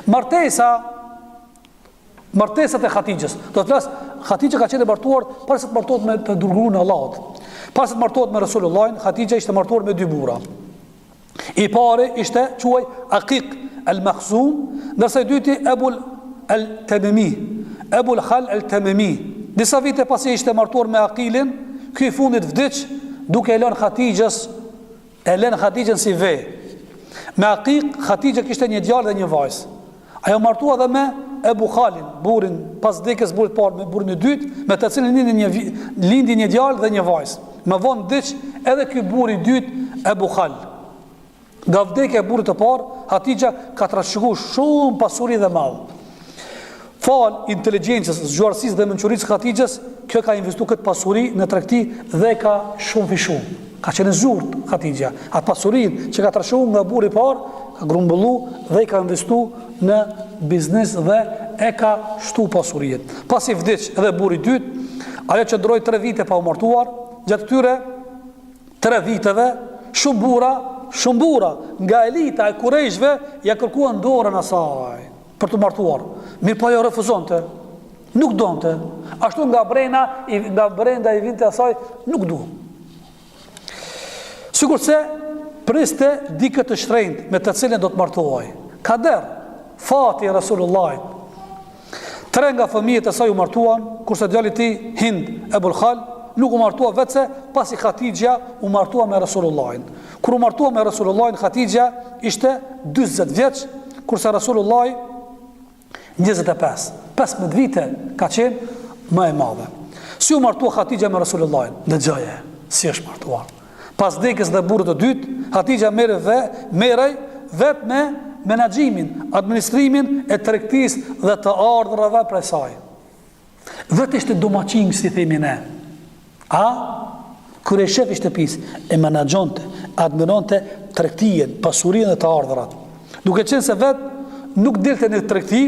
Martesat e Khatijës. Do të flas, Khatijja ka qenë e martuar para se të martohet me të dërguarin e Allahut. Para se të martohet me Resulullahin, Khatijja ishte martuar me 2 burra. I pari ishte quaj Aqiq al-Makhzum, ndërsa i dyti Ebul al-Tamimi, Ebul Khal al-Tamimi. Disa vite pasi ishte martuar me Aqilin, ky i fundit vdiq duke e lënë Khatijën si ve. Me Aqiq, Khatijja kishte një djalë dhe një vajzë. Ajo martua dhe me Ebu Khalin, burin pas vdekjes burit parë me burin e dytë, me të cilin lindi një djalë dhe një vajzë. Më vonë vdiq edhe ky buri i dytë Ebu Khal. Nga vdekja e burrit të parë, Khatijja ka trashëguar shumë pasuri dhe mall. Fal inteligjencës, zgjuarësisë dhe mençurisë së Khatijës, kjo ka investuar këtë pasuri në tregti dhe ka shumë fishu. Ka qenë zurt Khatijja. Atë pasurinë që ka trashëguar nga burri i parë, ka grumbullu dhe i ka investu në biznes dhe e ka shtu pasurinë. Pasi vdiq edhe burri i dytë, ajo qëndroi 3 vite pa u martuar. Gjatë këtyre 3 viteve, shumë burra nga elita e kurejshve ja kërkuan dorën asaj për të martuar. Mirë po ajo refuzonte, nuk donte. Ashtu nga brenda i vinte asaj, nuk du. Sikurse priste dikë të shtrenjtë me të cilën do të martohej. Kader, fati i Resulullahit. 3 nga fëmijët e saj u martuan, kurse djali i tij Hind Ebul Khal nuk u martua vetëse pasi Khatijja u martua me Resulullahin. Kur u martua me Resulullahin, Khatijja ishte 40 vjeç, kurse Resulullahi 25. 15 vite ka qenë më e madhe. Si u martua Khatijja me Resulullahin? Dëgjoje, si është martuar. Pas vdekjes dhe burrit të dytë, Khatijja merrej vetë me menaxhimin, administrimin e tregtisë dhe të ardhrave prej saj. Vetë ishte domaçin, si themi ne. Kur e shef i shtëpisë e menaxhonte, administronte tregtinë, pasurinë dhe të ardhurat. Duke qenë se vetë nuk dilte në tregti,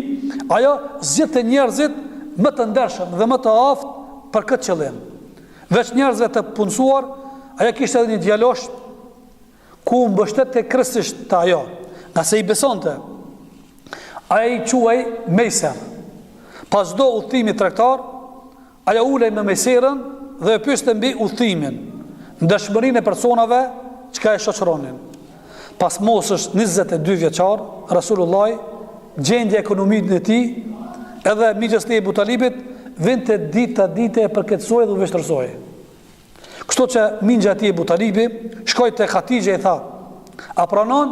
ajo zgjidhte njerëzit më të ndershëm dhe më të aftë për këtë qëllim. Veç njerëzve të punësuar, ajo kishte edhe një djalosh ku mbështette kryesisht të ajo, nga se i besonte. Ajo i quaj Mejser. Pas çdo udhëtimi tregtar, ajo ulej me Mejserën dhe e pyeste mbi udhëtimin, ndeshmërinë e personave që e shoqëronin. Pas moshës 22 vjeçar, Resulullahi gjendja ekonomike e tij edhe miqësi e Abu Talibit vinte ditë e përketësoi dhe u vështërsoi. Kështu që mingja e tij Abu Talibi shkoi te Khatijja i tha: "A pranon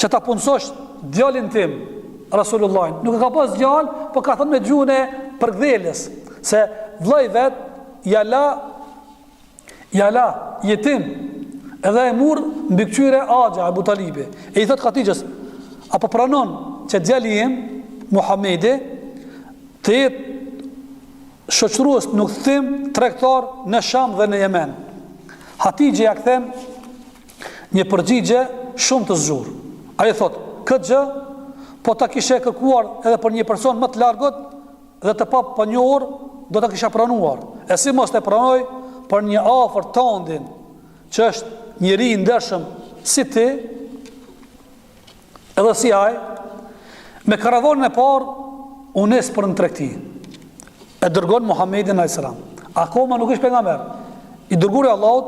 që ta punësosh djalin tim, Resulullahin?" Nuk e ka pas djalë, po ka thënë me gjuhën e përkthjelës, se vllai vet ja la jetim edhe e murr mbi këqyre Axha Abu Talibi. E i thot Khatijës: "Apo pranon që djali im Muhamedi të jetë shoqërues në udhëtim tregtar në Sham dhe në Yemen?" Khatijja ja kthen një përgjigje shumë të zgjurë. Ai thot: "Këtë gjë po ta kishe kërkuar edhe për një person më të largut dhe të panjohur, do ta kisha pranuar. E si mos të pranoj për një afër tandin që është njeri i ndershëm si ti, edhe si ai, me karavanën e parë unes për në tregti." E dërgon Muhammedin a.s. Akoma nuk është pejgamber. I dërguari i Allahut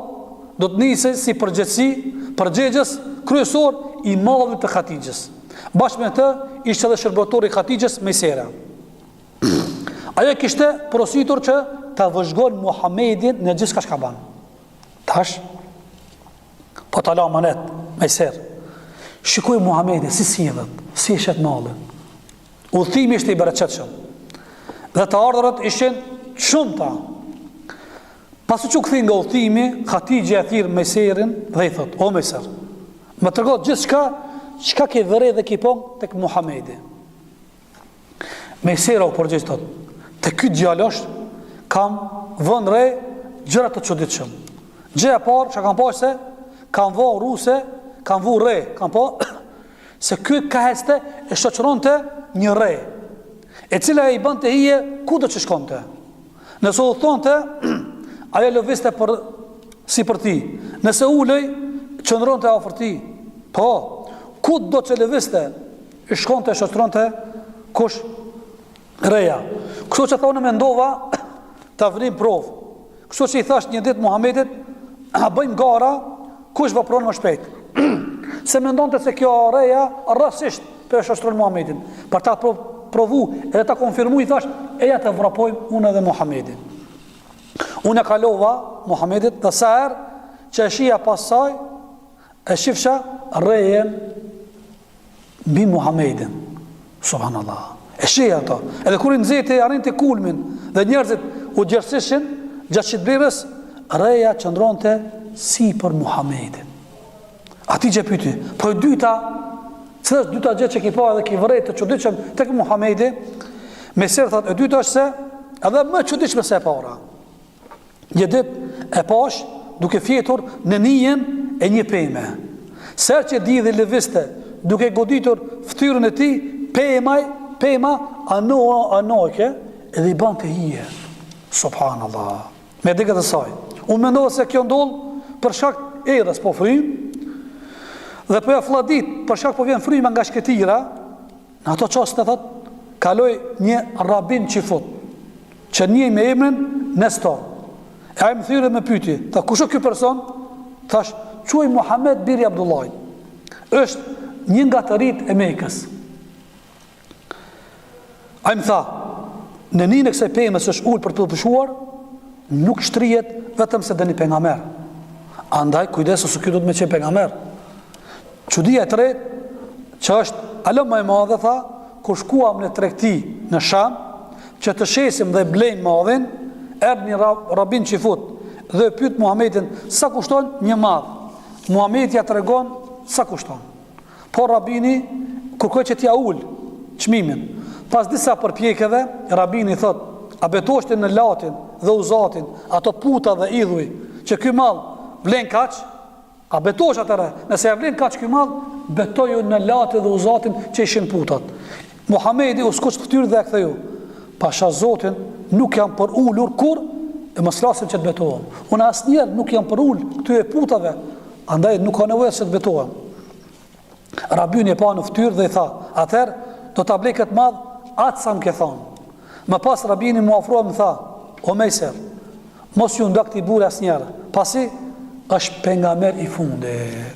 do të nisej si përgjegjës kryesor i madhit të Khatijës. Bashkë me të ishte edhe shërbëtori i Khatijës Mejsera. Ajo kishte porositur që ta vëzhgon Muhammedin në gjithçka që ban. Tash po ta la amanet Mejser. Shikoj Muhammedi si sillet, si shet mallin. Udhëtimi ishte i bereqetshëm. Dhe të ardhurat ishin shumëta. Pasi që këthin nga udhëtimi, Khatijja e thirr Mejserin dhe i thot: "O Mejser, më tregon gjithçka çka ke vëre dhe ke pong tek Muhamedi." Mejsera u përgjigj thot: "Te ky djalosh kam vënë re gjëra të çuditshëm. Gjëja e parë që kam pasur se kam vënë ruse, kam vënë re, kam po se ky ka heste e shoqëronte një re, e cila i bënte hije kudo që shkonte. Nëse u thonte, ajo lëviste si për ti. Nëse ulej, qëndronte afër ti. Po, kudo që lëviste, i shkonte, shoqëronte kush? Reja. Kështu që thonë mendova ta vrim provë. Kështu që i thash një ditë Muhamedit, a bëjmë gara, kush vepron më shpejt. Se mendonte se kjo reja rrasisht për shoqëron Muhamedit. Për ta provu edhe ta konfirmu i thash, eja të vrapojmë unë edhe Muhamedit. Unë e kalova Muhamedit dhe sa herë që e shija pas saj, e shifsha rejen mbi Muhamedin. Subhanallah. E shija ato. Edhe kur i nxehti arrin te kulmin dhe njerëzit u gjersishin gjatë shitblerës, reja qëndronte si për Muhamedin. Ati që pyti, po e dyta, cila është dyta gjë që ki pa edhe ki vërejt të çuditshëm tek Muhamedi, me sirë thot, e dyta është se edhe më çuditshme se e para. Një ditë e pash duke fjetur në nijen e një peme. Ser që di dhe lëviste, duke goditur ftyrën e tij, pema anoke edhe i bante hije. Subhanallah. Me dikët e saj. Unë mendova se kjo ndodh për shkak erës po frym, dhe po ja fladit për shkak po vjen fryma nga shkëtira. Në ato çaste thot, kaloi një rabin qifut, që njeh me emrin Nestor. E ai më thyrë me pyetje, tha kush është ky person? Thash, quaj Muhammed biri Abdullah. Është një nga të rit e Mekës. Ai më tha, në ninë e kësaj pemës është ul për të pushuar, nuk shtrihet vetëm se dëni pejgamber. Andaj kujdesu se ky do të më qenë pejgamber. Çudia e tretë, që është alo më e madhe, tha, kur shkuam në tregti në Sham, që të shesim dhe blejmë madhin, erdhi një rabin qifut dhe pyet Muhamedit sa kushton një madh. Muhamedi ja tregon sa kushton. Po rabini kërkoi që t'ia ul çmimin. Pas disa përpjekjeve, rabini thot, a betoshte në latin dhe uzatin, ato puta dhe idhuj, që ky mall vlen kaq? A betosh atëre? Nëse ja vlen kaq ky mall, betoju në latin dhe uzatin që ishin putat. Muhamedi u skuq fytyrë dhe e ktheu. Pasha Zotin, nuk jam për ullur kur e mos flasim që të betohem. Unë asnjëherë nuk jam për ull këtyre putave, andaj nuk ka nevojë se të betohem. Rabini e pa në fytyrë dhe i tha, atëherë do ta blej këtë madh atë sa më ke thonë. Më pas rabini më ofrua më tha, o Mejser, mos ju nda këtij burri asnjëherë, pasi është pejgamber i fundit.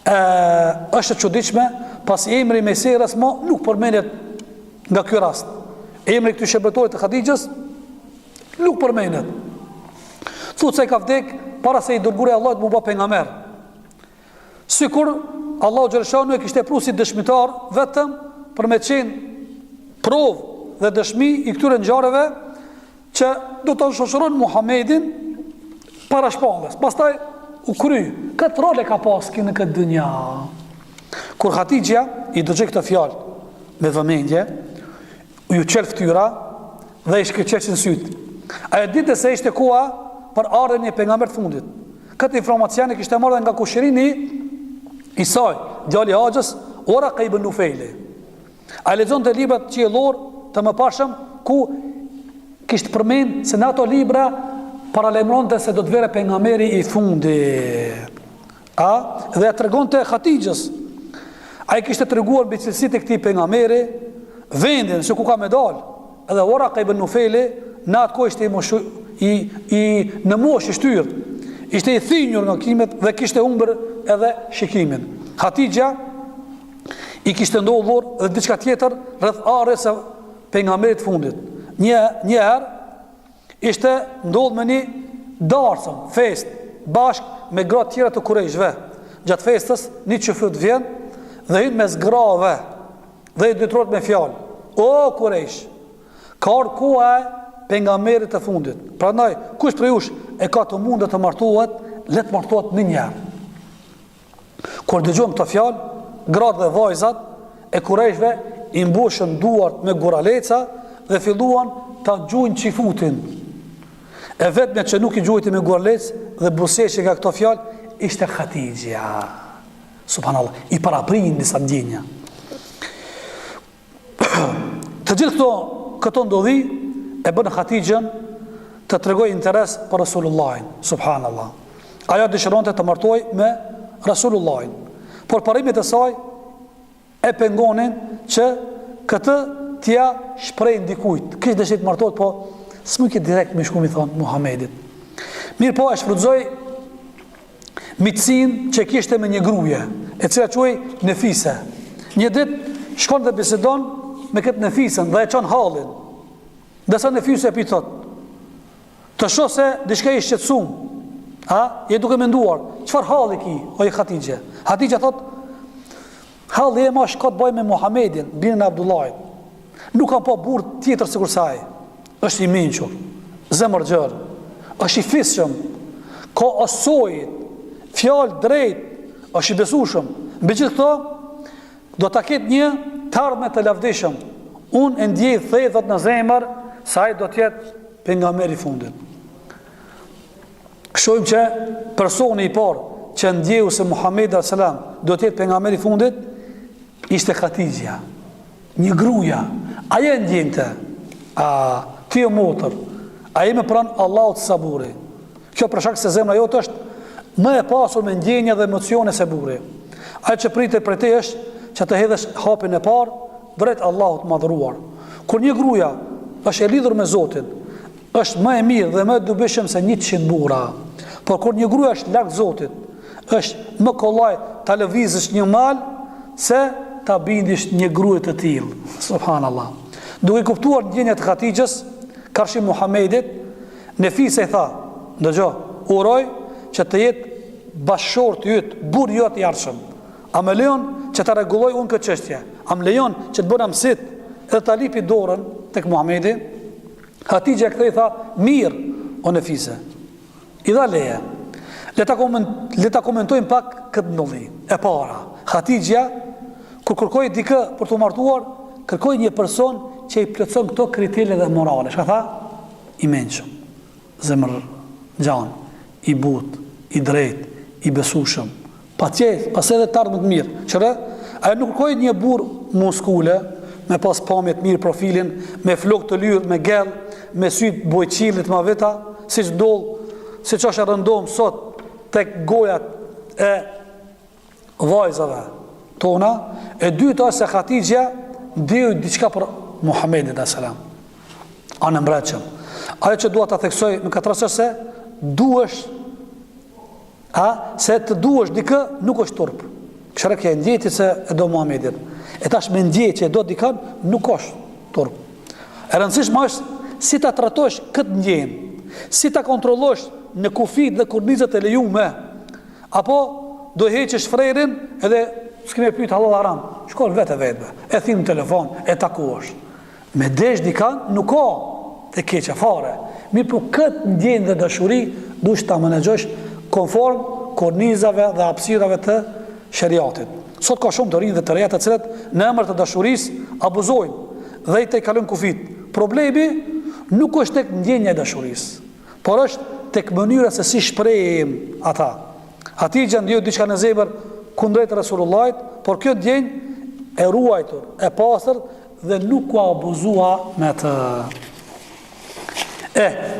Është e çuditshme, pasi emri Mejserës nuk përmendet nga ky rast. Emri këtij shërbëtorit të Hadixhës nuk përmendet. Thuhet se ka vdek para se i dërguari Allahut më bë pejgamber. Sikur Allahu xhaleshanu e kishte prusi dëshmitar vetëm për me qenë provë dhe dëshmi i këtyre ngjarjeve që do të shoqëron Muhamedin para shpallës. Pastaj u kry. Këtë rol e ka paski në këtë dynja. Kur Hadixha i dëgjoi këtë fjalë me vëmendje, ju qelë ftyra dhe i shkëqeqin sytë. Ajo ditë se ishte koha për ardhen e pejgamberit fundit. Këtë informacion e kishte marrë nga kushirini i saj, djali i Haxhës, Waraka ibn Nufejli. Ai lexonte librat qiellor të mëparshëm ku kishte përmend se në ato libra paralajmëronte se do të vere pejgamberi i fundit. Dhe ja tregonte Hadixhës. Ai kishte treguar mbi cilësitë e këtij pejgamberi, vendin se ku ka me dal. Edhe Waraka ibn Nufejli në atë kohë ishte në moshë i shtyrt. Ishte i thinjur nga kimet dhe kishte humbur edhe shikimin. Hadixha i kishte ndodhur edhe diçka tjetër rreth arrës së pejgamberit fundit. Një herë ishte ndodhur me një darsëm, fest, bashkë me gra tjera të kurejshve. Gjatë festës, një çifut vjen dhe hyn mes grave dhe i detyrohet me fjalë. O kurejsh, ka ardhur koha e pejgamberit të fundit. Prandaj, kush prej jush e ka të mundë të martohet, le të martohet në një herë. Kur dëgjojmë këtë fjalë, gratë dhe vajzat e kurejshve i mbushën duart me guraleca dhe filluan ta gjujnë qifutin. E vetme që nuk i gjujti me guralec dhe buzëqeshë nga këto fjalë ishte Hadixha. Subhanallah, i paraprin disa ndjenja. Të gjithë këto ndodhi e bën Hadixhën të tregoj interes për Rasulullahin, subhanallah. Ajo dëshironte të martoj me Rasulullahin, por parimit e saj e pengonin që këtë t'ja shprejnë dikujt. Kështë dëshit martot, po s'mu këtë direkt me shku mi thonë Muhamedit. Mirë po e shfrudzoj mitësin që kishte me një gruje, e cila quaj Nefise. Një dit shkon dhe bisedon me këtë Nefisen dhe e qon halin. Dhe sa Nefise e pitot, të shoh se dishka i shqetsum, je duke menduar, qëfar halli ki, oje Hatidje? Hatidje thot, halli e ma shkot baj me Muhamedin, binin e Abdullahit. Nuk kam pa burë tjetër se kursaj. Është i menqur, zemër gjërë, është i fisshëm, ka asojit, fjalë drejt, është i besueshëm. Mbi gjithë këto, do ta ketë një tardhme të lavdishëm. Unë e ndjej thethët në zemër, sa ai do tjetë pejgamberi i fundit. Shohim që personi i parë që ndjehu se Muhamedi alayhis salam do të jetë pejgamberi i fundit, ishte Hatidja, një gruaja. Ajo ndjente, ti o motër, ajo më pran Allahut saburi. Kjo për shkak se zemra jote është më e pasur me ndjenja dhe emocione se burri. Ajo që pritet prej te është që të hedhësh hapin e parë drejt Allahut madhruar. Kur një gruaja është e lidhur me Zotin, është më e mirë dhe më e dobishëm se 100 burra. Por kur një gruaja është larg Zotit, është më kollaj ta lëvizësh një mal se ta bindish një gruaje të tillë. Subhanallah. Duke kuptuar ndjenjat e Hatidjes, karshi Muhamedit, Nefise i tha, dëgjoj, uroj që të jetë bashkëshorti yt, burri jot i ardhshëm. A më lejon që ta rregulloj unë këtë çështje? A më lejon që të bëna mësit edhe ta lipi dorën tek Muhamedi? Hatidja kthei tha, mirë, o Nefise. I dha leje. Le ta komentojmë pak këtë ndolli. E para, Hatidja kur kërkoi dikë për të martuar, kërkoi një person që i plotson këto kriteret dhe morale. Çka tha? I mençëm, zemër gjan, i butë, i drejtë, i besueshëm, pas edhe të ardhmë të mirë. Qëre, ajo nuk kërkoi një burr muskule, me pas pamje të mirë profilin, me flokë të lyrë, me gell, me sy të bojqilit ma veta, siç është rëndom sot tek gojat e vajzave tona. E dyta është se Hatidja ndjeu diçka për Muhamedit alayhis salam. Anë mbrëmshëm. Ajo që dua ta theksoj në këtë rast se duhesh se të duhesh dikë nuk është turp. Kështu që e ndjeti se e do Muhamedit. E tash me ndjej që e do dikën nuk është turp. E rëndësishme është si ta tratosh këtë ndjenjë, si ta kontrollosh në kufit dhe kornizat e lejume, apo do heqesh frerin edhe s'kemë pyet halal haram. Shkon vetë e thim në telefon, e takosh. Me desh dikën nuk ka të keqe fare. Mirë po këtë ndjenjë dhe dashuri duhet ta menaxhosh konform kornizave dhe hapësirave të shariatit. Sot ka shumë të rinj dhe të reja të cilët në emër të dashurisë abuzojnë dhe i te kalojnë kufit. Problemi nuk është tek ndjenja e dashurisë, por është tek mënyra se si shprehim ata. Hatidja ndjeu diçka në zemër kundrejt Resulullahit, por kjo ndjenjë e ruajtur, e pastër dhe nuk u abuzua me të.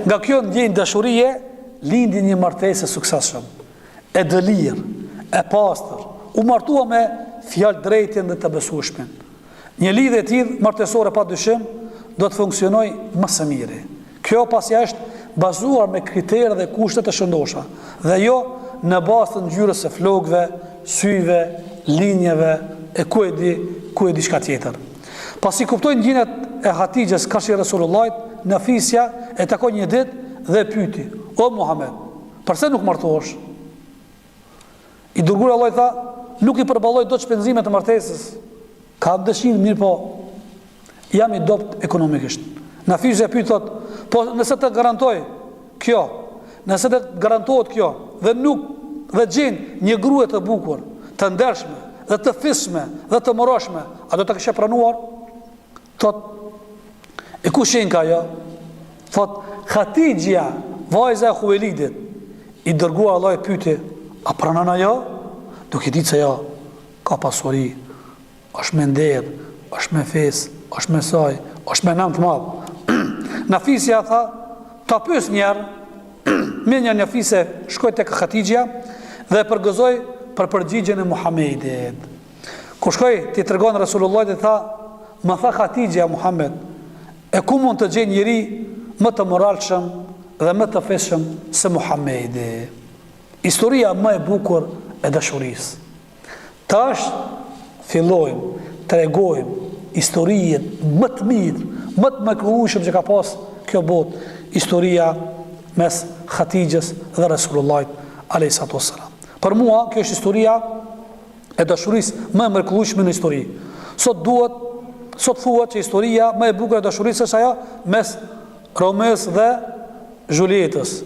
Nga kjo ndjenjë dashurie lindi një martesë e suksesshëm, e dëlir, e pastër, u martua me fjalë drejtën dhe të besueshmin. Një lidhje e tillë martesore pa dyshim do të funksionojë më së miri. Kjo pasja është bazuar me kritere dhe kushte të shëndosha, dhe jo në bazë të ngjyrës së flokëve, syve, linjeve e ku e di çka tjetër. Pasi kuptoi ndjenjat e Hatidjes karshi Resulullahit, Nefisja e takoi një ditë dhe pyeti: "O Muhammed, pse nuk martohesh?" I dërguari Allah i tha: "Nuk i përballoj dot shpenzimet e martesës. Ka dëshirë mirë, po jam i dopt ekonomikisht." Nefisja pyet thot: "Po nëse të garantoj kjo, nëse të garantohet kjo dhe gjen një grua të bukur, të ndershme dhe të fisshme dhe të moroshme, a do ta kishe pranuar?" Thot: "E ku shenka ajo?" Thot: "Hatidja, vajza e Huvelidit." I dërguar Allah i pyeti: "A pranon ajo?" Duke ditë se ajo ka pasuri, është me nder, është me fes, është me saj, është me nam të madh. Nefisja tha: "Ta pyes një herë." Me një Nefise shkoi tek Hatidja dhe përgëzoi për përgjigjen e Muhamedit. Kur shkoi ti tregon Rasulullah dhe tha, më tha Hatixha Muhammed, e ku mund të gjej njëri më të moralshëm dhe më të feshëm se Muhamedi. Historia më e bukur e dashurisë. Tash fillojmë të tregojmë historinë më të mirë, më të mrekullueshme që ka pas kjo botë, historia mes Hatixhës dhe Rasulullahit alayhi salatu wassalam. Për mua kjo është historia e dashurisë më e mrekullueshme në histori. Sot thuhet që historia më e bukur e dashurisë është ajo mes Romeos dhe Julietës.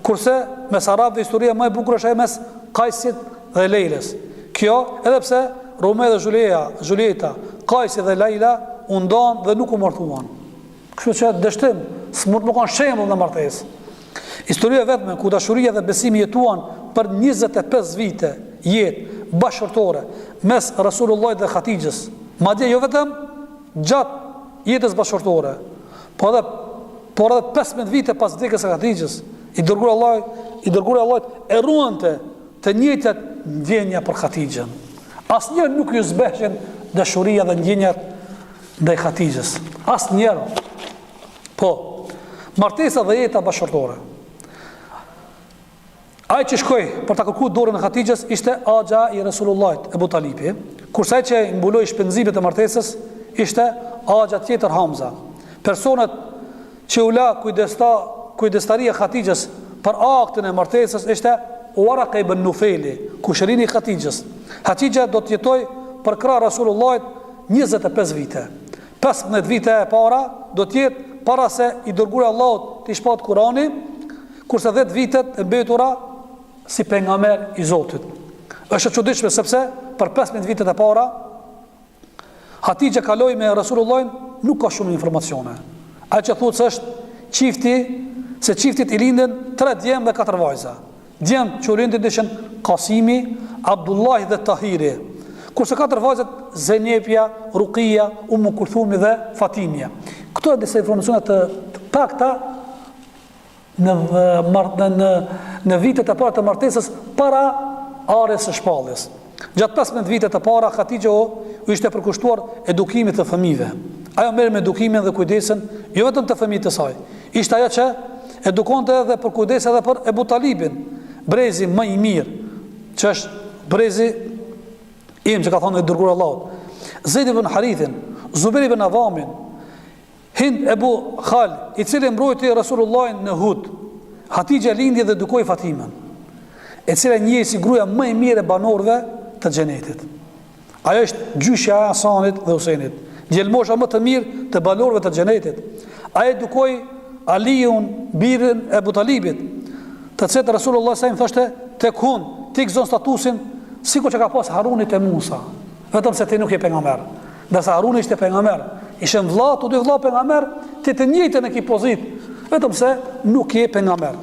Kurse mes arabëve historia më e bukur është ajo mes Kajsit dhe Lejles. Kjo edhe pse Romeo dhe Julieta, Kajsi dhe Leila u ndan dhe nuk u martuan. Kështu që dështim, s'mund të kanë shembull në martesë. Historia vetme ku dashuria dhe besimi jetuan për 25 vite jetë bashkërtore mes Rasulullahit dhe Hatixhës, madje jo vetëm gjatë jetës bashkërtore, por edhe 15 vite pas vdekjes së Hatixhës, i dërguari Allahut e ruante të njëjtat ndjenja për Hatixhën. Asnjëherë nuk ju zbeshin dashuria dhe ndjenjat ndaj Hatixhës. Asnjëherë. Po, martesa dhe jeta bashkërtore. Ai që shkoi për ta kërkuar dorën e Hatixhës ishte axha i Rasulullahit, Ebu Talibi, kurse ai që mbuloi shpenzimet e martesës ishte axha tjetër Hamza. Personat që u la kujdestaria e Hatixhës për aktin e martesës ishte Waraka ibn Nufeli, kushërini i Hatixhës. Hatixha do të jetoj për krah Rasulullahit 25 vite. 15 vite e para do të jetë para se i dërguari Allahut të shpat Kurani, kurse 10 vitet e mbetura si pejgamber i Zotit. Është e çuditshme sepse për 15 vitet e para Hatixha kaloi me Rasulullahin nuk ka shumë informacione. Ai që thotë se është çiftit i lindën 3 djemë dhe 4 vajza. Djemë që u lindën ishin Kasimi, Abdullahi dhe Tahiri. Kurse 4 vajzat Zenepja, Ruqia, Ummu Kulthumi dhe Fatimia. Këto janë disa informacione të pakta në vitet e para të martesës para arjes së shpalljes. Gjatë 15 vitet e para Hatixha u ishte përkushtuar edukimit të fëmijëve. Ajo merr me edukimin dhe kujdesin jo vetëm të fëmijët të saj. Ishte ajo që edukonte edhe për kujdes edhe për Ebu Talibin, brezi më i mirë, që është brezi im që ka thonë e dërguari Allahut. Zeid ibn Harithin, Zubair ibn Awamin, Hind Ebu Khal, i cili mbrojti Rasulullahin në Hud. Hatixha lindi dhe edukoi Fatimen, e cila njeh si gruaja më e mirë e banorëve të xhenetit. Ajo është gjyshja e Hasanit dhe Husajnit, djelmosha më të mirë të banorëve të xhenetit. Ai edukoi Aliun, birin e Ebu Talibit, të cilët Rasulullah sa i thoshte tek hun, ti gëzon statusin sikur që ka pas Harunit e Musa, vetëm se ti nuk je pejgamber. Ndërsa Haruni ishte pejgamber, ishin vëlla, të dy vëlla pejgamber, ti të njëjtën e ki pozit, vetëm se nuk je pejgamber.